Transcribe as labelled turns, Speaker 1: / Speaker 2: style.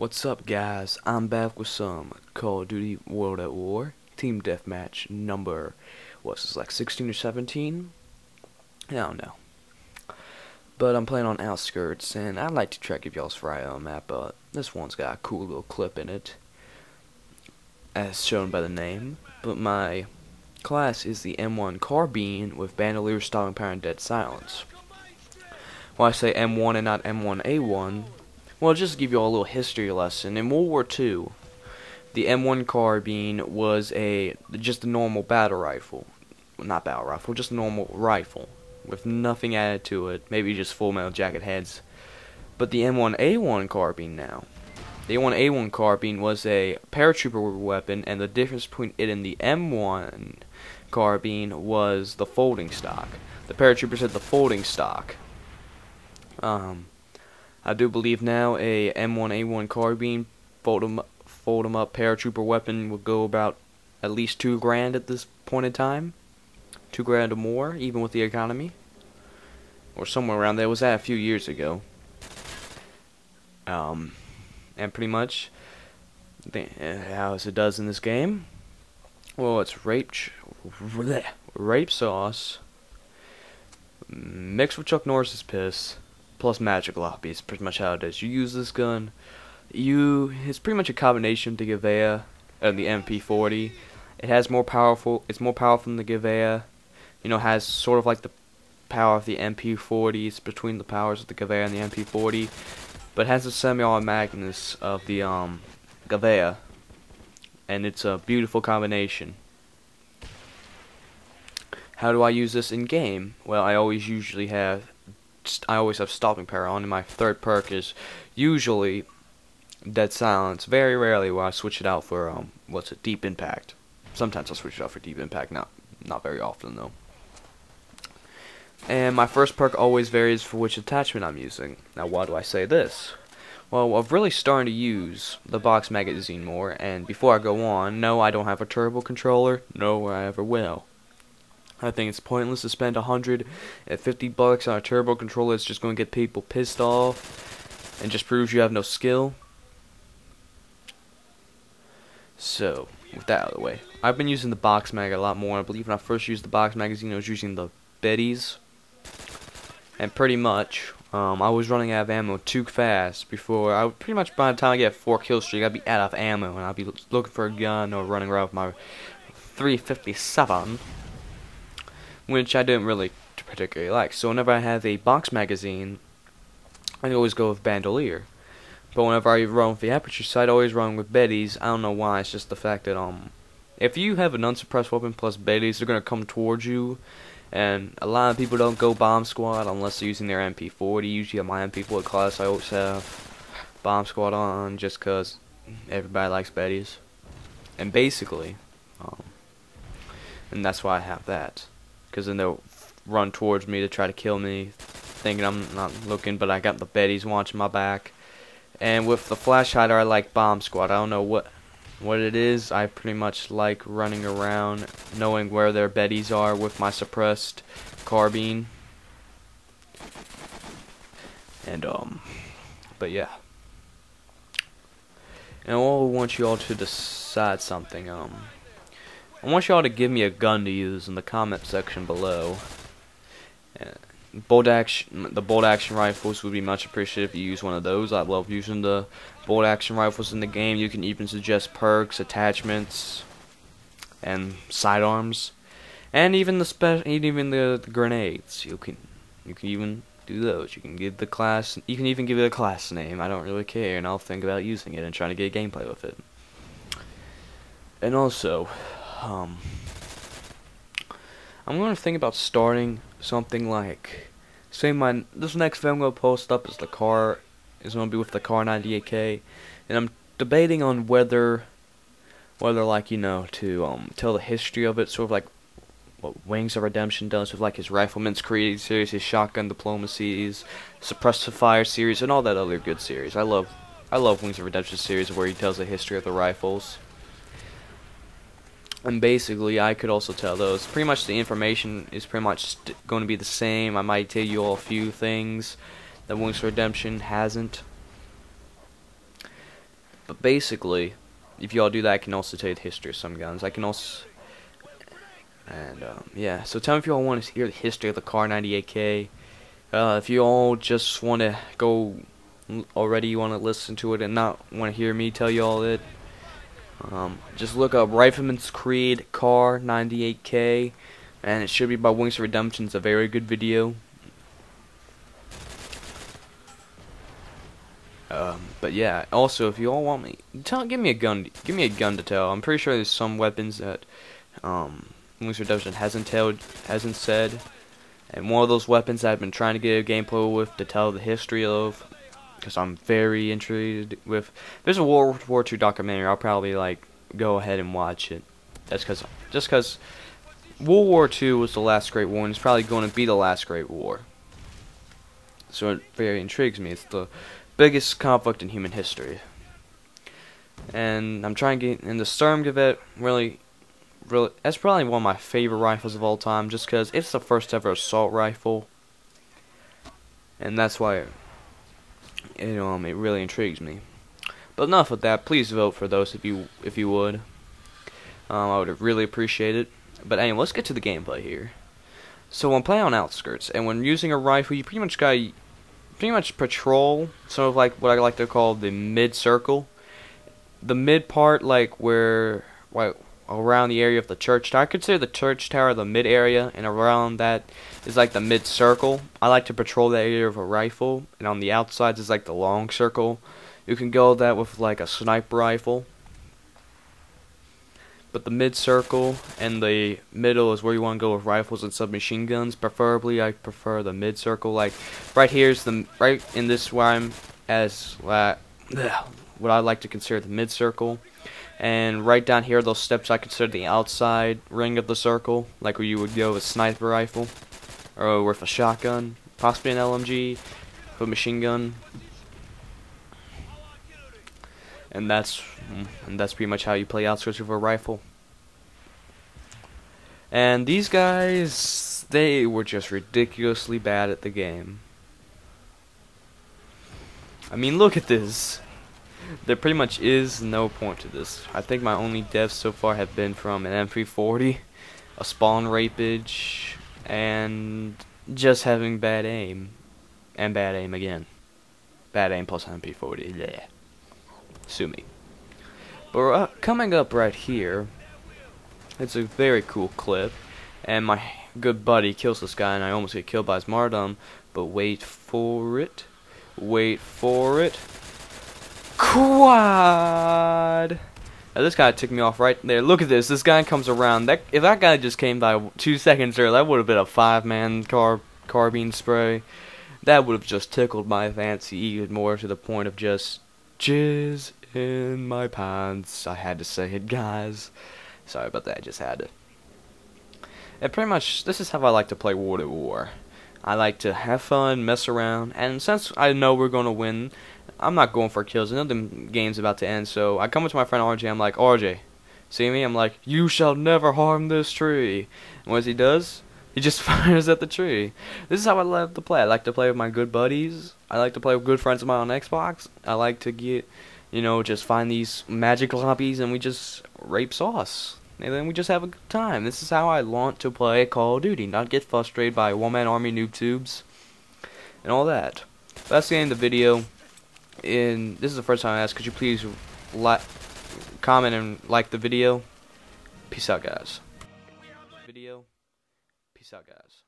Speaker 1: What's up, guys? I'm back with some Call of Duty World at War Team Deathmatch number, what's this, like 16 or 17? I don't know. But I'm playing on Outskirts, and I'd like to try to give y'all a right on map, but this one's got a cool little clip in it, as shown by the name. But my class is the M1 Carbine with Bandolier, Stopping Power, and Dead Silence. Why I say M1 and not M1A1? Well, just to give you all a little history lesson, in World War II, the M1 Carbine was just a normal battle rifle. Not battle rifle, just a normal rifle, with nothing added to it, maybe just full metal jacket heads. But the M1A1 Carbine now, the M1A1 Carbine was a paratrooper weapon, and the difference between it and the M1 Carbine was the folding stock. The paratroopers had the folding stock. I do believe now a M1A1 Carbine fold 'em up paratrooper weapon would go about at least $2,000 at this point in time. $2,000 or more, even with the economy, or somewhere around there. Was that a few years ago? And pretty much, how it does in this game. Well, it's rape sauce mixed with Chuck Norris's piss, plus magic lobbies. Pretty much how it is. You use this gun. It's pretty much a combination of the Gavea and the MP40. It's more powerful than the Gavea. You know, has sort of like the power of the MP40. It's between the powers of the Gavea and the MP40, but has the semi-automaticness of the Gavea, and it's a beautiful combination. How do I use this in game? Well, I always have stopping power on, and my third perk is usually Dead Silence. Very rarely will I switch it out for deep impact. Sometimes I'll switch it out for deep impact, not very often though. And my first perk always varies for which attachment I'm using. Now, why do I say this? Well, I'm really starting to use the box magazine more, and before I go on, no, I don't have a turbo controller. No, I ever will. I think it's pointless to spend $150 on a turbo controller. It's just going to get people pissed off and just proves you have no skill. So, with that out of the way, I've been using the box mag a lot more. I believe when I first used the box magazine, I was using the Betties. And pretty much, I was running out of ammo too fast before. Pretty much by the time I get a 4 kill streak, I'd be out of ammo, and I'd be looking for a gun or running around with my 357. Which I didn't really particularly like. So whenever I have a box magazine, I always go with Bandolier. But whenever I run with the aperture sight, I always run with Betties. I don't know why. It's just the fact that if you have an unsuppressed weapon plus Betties, they're gonna come towards you. And a lot of people don't go bomb squad unless they're using their MP40. Usually on my MP40 class, I always have bomb squad on just cause everybody likes Betties. And basically, and that's why I have that. Because then they'll run towards me to try to kill me, thinking I'm not looking, but I got the Betties watching my back. And with the flash hider, I like bomb squad. I don't know what it is. I pretty much like running around, knowing where their Betties are with my suppressed carbine. And but yeah. And I want you all to decide something. I want y'all to give me a gun to use in the comment section below. The bolt action rifles would be much appreciated if you use one of those. I love using the bolt action rifles in the game. You can even suggest perks, attachments, and sidearms, and even the grenades. You can even do those. You can give the class. You can even give it a class name. I don't really care, and I'll think about using it and trying to get gameplay with it. And also, I'm going to think about starting something like, say this next video I'm going to post up is going to be with the Car 98K, and I'm debating on whether like, you know, to tell the history of it, sort of like what Wings of Redemption does with like his Riflemans Creed series, his Shotgun Diplomacies, Suppressive Fire series, and all that other good series. I love Wings of Redemption series where he tells the history of the rifles. And basically, I could also tell those. Pretty much the information is pretty much going to be the same. I might tell you all a few things that Wings of Redemption hasn't. But basically, if y'all do that, I can also tell you the history of some guns. I can also, and yeah. So tell me if y'all want to hear the history of the Car 98K. If you all just want to go already, you want to listen to it and not want to hear me tell you all it. Just look up Riflemans Creed Car 98K, and it should be by Wings of Redemption. It's a very good video. But yeah, also if you all want me, give me a gun to tell. I'm pretty sure there's some weapons that Wings of Redemption hasn't said, and one of those weapons that I've been trying to get a gameplay with to tell the history of, because I'm very intrigued with. There's a World War II documentary. I'll probably like go ahead and watch it. That's just because World War II was the last great war, and it's probably going to be the last great war. So it very intrigues me. It's the biggest conflict in human history, and I'm trying to get in the Sturmgewehr. Really, that's probably one of my favorite rifles of all time, just because it's the first ever assault rifle, and that's why it really intrigues me. But enough of that. Please vote for those if you would. I would really appreciate it. But anyway, let's get to the gameplay here. So I'm playing on Outskirts, and when using a rifle, you pretty much patrol sort of like what I like to call the mid circle. The mid part, like where around the area of the church tower. I consider the church tower the mid area, and around that is like the mid circle. I like to patrol that area with a rifle, and on the outsides is like the long circle. You can go that with like a sniper rifle. But the mid circle and the middle is where you want to go with rifles and submachine guns. Preferably, I prefer the mid circle. Like right here's right in this where I'm as what I like to consider the mid circle, and right down here those steps I consider the outside ring of the circle, like where you would go with a sniper rifle or with a shotgun, possibly an LMG, with a machine gun. And that's pretty much how you play Outskirts with a rifle. And these guys, they were just ridiculously bad at the game. I mean, look at this. There pretty much is no point to this. I think my only deaths so far have been from an MP40, a spawn rapage, and just having bad aim. And bad aim again. Bad aim plus MP40, yeah. Sue me. But coming up right here, it's a very cool clip, and my good buddy kills this guy, and I almost get killed by his martyrdom. But wait for it, quad. Now this guy took me off right there. Look at this. This guy comes around. If that guy just came by 2 seconds earlier, that would have been a 5-man carbine spray. That would have just tickled my fancy even more, to the point of just jizz in my pants. I had to say it, guys. Sorry about that, I just had to. And pretty much, this is how I like to play World at War. I like to have fun, mess around, and since I know we're going to win, I'm not going for kills. I know the game's about to end, so I come up to my friend RJ, I'm like, RJ, see me? I'm like, you shall never harm this tree. And what he does? He just fires at the tree. This is how I love to play. I like to play with my good buddies. I like to play with good friends of mine on Xbox. I like to get, just find these magic lobbies and we just rape sauce. And then we just have a good time. This is how I want to play Call of Duty. Not get frustrated by one-man army noob tubes and all that. But that's the end of the video. And this is the first time I ask, could you please comment and like the video? Peace out, guys. Peace out, guys.